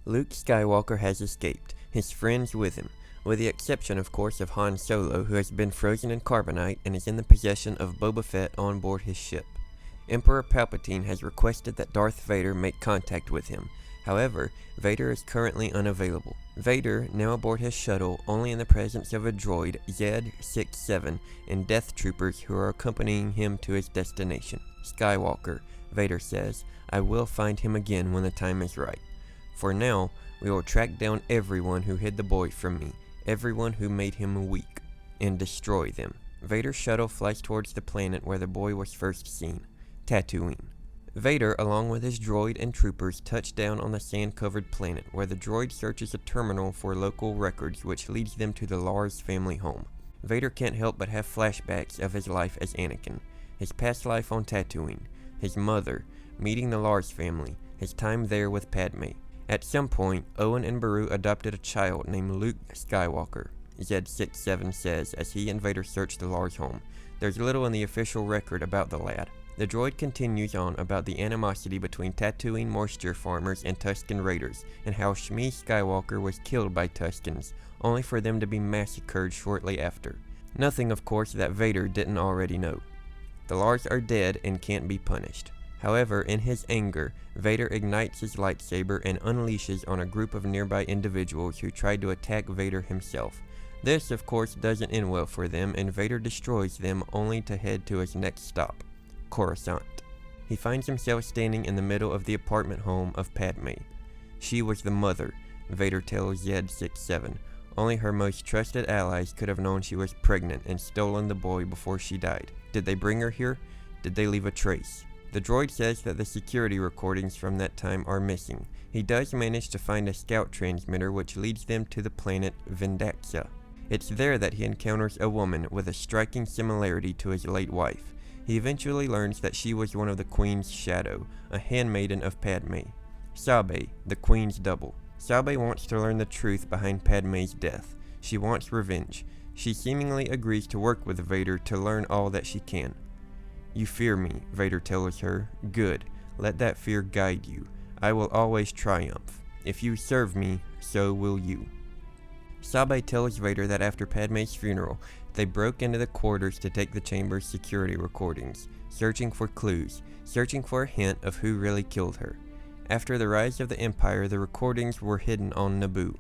Luke Skywalker has escaped, his friends with him, with the exception of course of Han Solo, who has been frozen in carbonite and is in the possession of Boba Fett on board his ship. Emperor Palpatine has requested that Darth Vader make contact with him. However, Vader is currently unavailable. Vader, now aboard his shuttle, only in the presence of a droid, Z-67, and Death Troopers who are accompanying him to his destination. Skywalker, Vader says, I will find him again when the time is right. For now, we will track down everyone who hid the boy from me, everyone who made him weak, and destroy them. Vader's shuttle flies towards the planet where the boy was first seen, Tatooine. Vader, along with his droid and troopers, touch down on the sand-covered planet, where the droid searches a terminal for local records which leads them to the Lars family home. Vader can't help but have flashbacks of his life as Anakin, his past life on Tatooine, his mother, meeting the Lars family, his time there with Padme. At some point, Owen and Beru adopted a child named Luke Skywalker, Z-67 says as he and Vader search the Lars home. There's little in the official record about the lad. The droid continues on about the animosity between Tatooine moisture farmers and Tusken raiders, and how Shmi Skywalker was killed by Tuskens, only for them to be massacred shortly after. Nothing, of course, that Vader didn't already know. The Lars are dead and can't be punished. However, in his anger, Vader ignites his lightsaber and unleashes on a group of nearby individuals who tried to attack Vader himself. This, of course, doesn't end well for them, and Vader destroys them only to head to his next stop, Coruscant. He finds himself standing in the middle of the apartment home of Padme. She was the mother, Vader tells Z-67. Only her most trusted allies could have known she was pregnant and stolen the boy before she died. Did they bring her here? Did they leave a trace? The droid says that the security recordings from that time are missing. He does manage to find a scout transmitter which leads them to the planet Vindaxa. It's there that he encounters a woman with a striking similarity to his late wife. He eventually learns that she was one of the Queen's shadow, a handmaiden of Padme. Sabe, the Queen's double. Sabe wants to learn the truth behind Padme's death. She wants revenge. She seemingly agrees to work with Vader to learn all that she can. You fear me, Vader tells her. Good. Let that fear guide you. I will always triumph. If you serve me, so will you. Sabe tells Vader that after Padme's funeral, they broke into the quarters to take the chamber's security recordings, searching for clues, searching for a hint of who really killed her. After the rise of the Empire, the recordings were hidden on Naboo,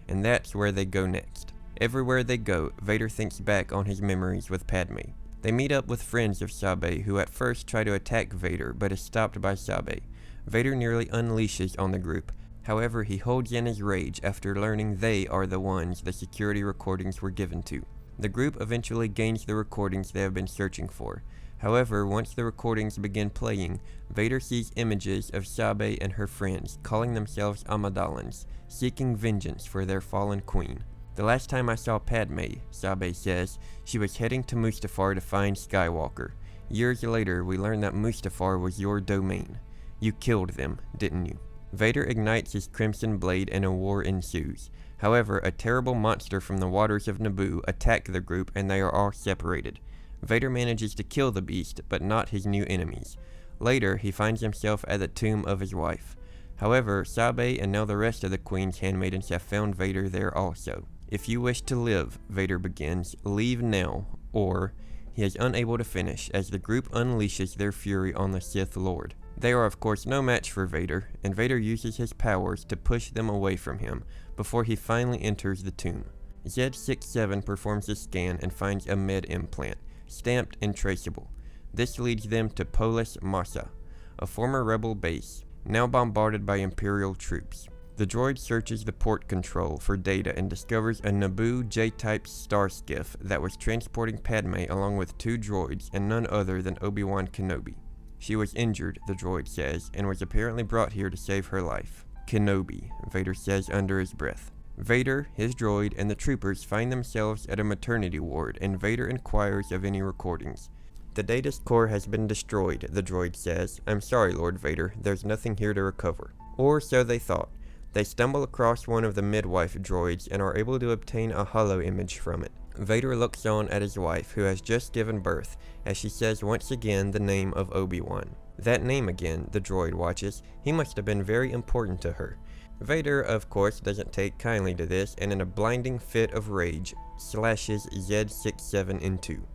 and that's where they go next. Everywhere they go, Vader thinks back on his memories with Padme. They meet up with friends of Sabe who at first try to attack Vader but is stopped by Sabe. Vader nearly unleashes on the group. However, he holds in his rage after learning they are the ones the security recordings were given to. The group eventually gains the recordings they have been searching for. However, once the recordings begin playing, Vader sees images of Sabe and her friends, calling themselves Amidalans, seeking vengeance for their fallen queen. The last time I saw Padme, Sabe says, she was heading to Mustafar to find Skywalker. Years later, we learned that Mustafar was your domain. You killed them, didn't you? Vader ignites his crimson blade and a war ensues. However, a terrible monster from the waters of Naboo attack the group and they are all separated. Vader manages to kill the beast, but not his new enemies. Later, he finds himself at the tomb of his wife. However, Sabe and now the rest of the Queen's handmaidens have found Vader there also. If you wish to live, Vader begins, leave now, or he is unable to finish as the group unleashes their fury on the Sith Lord. They are of course no match for Vader, and Vader uses his powers to push them away from him before he finally enters the tomb. Z-67 performs a scan and finds a med implant, stamped and traceable. This leads them to Polis Massa, a former rebel base, now bombarded by Imperial troops. The droid searches the port control for data and discovers a Naboo J-type star skiff that was transporting Padme along with two droids and none other than Obi-Wan Kenobi. She was injured, the droid says, and was apparently brought here to save her life. Kenobi, Vader says under his breath. Vader, his droid, and the troopers find themselves at a maternity ward, and Vader inquires of any recordings. The data's core has been destroyed, the droid says. I'm sorry, Lord Vader, there's nothing here to recover. Or so they thought. They stumble across one of the midwife droids and are able to obtain a holo image from it. Vader looks on at his wife, who has just given birth, as she says once again the name of Obi-Wan. That name again, the droid watches. He must have been very important to her. Vader, of course, doesn't take kindly to this, and in a blinding fit of rage, slashes Z67 in two.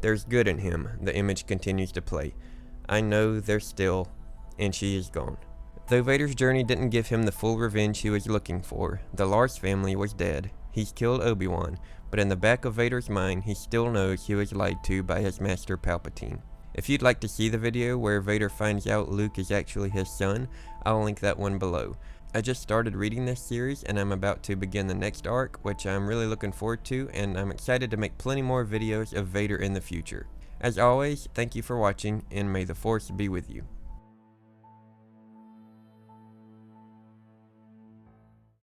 There's good in him, the image continues to play. I know there's still, and she is gone. Though Vader's journey didn't give him the full revenge he was looking for, the Lars family was dead. He's killed Obi-Wan, but in the back of Vader's mind, he still knows he was lied to by his master Palpatine. If you'd like to see the video where Vader finds out Luke is actually his son, I'll link that one below. I just started reading this series and I'm about to begin the next arc, which I'm really looking forward to, and I'm excited to make plenty more videos of Vader in the future. As always, thank you for watching, and may the Force be with you.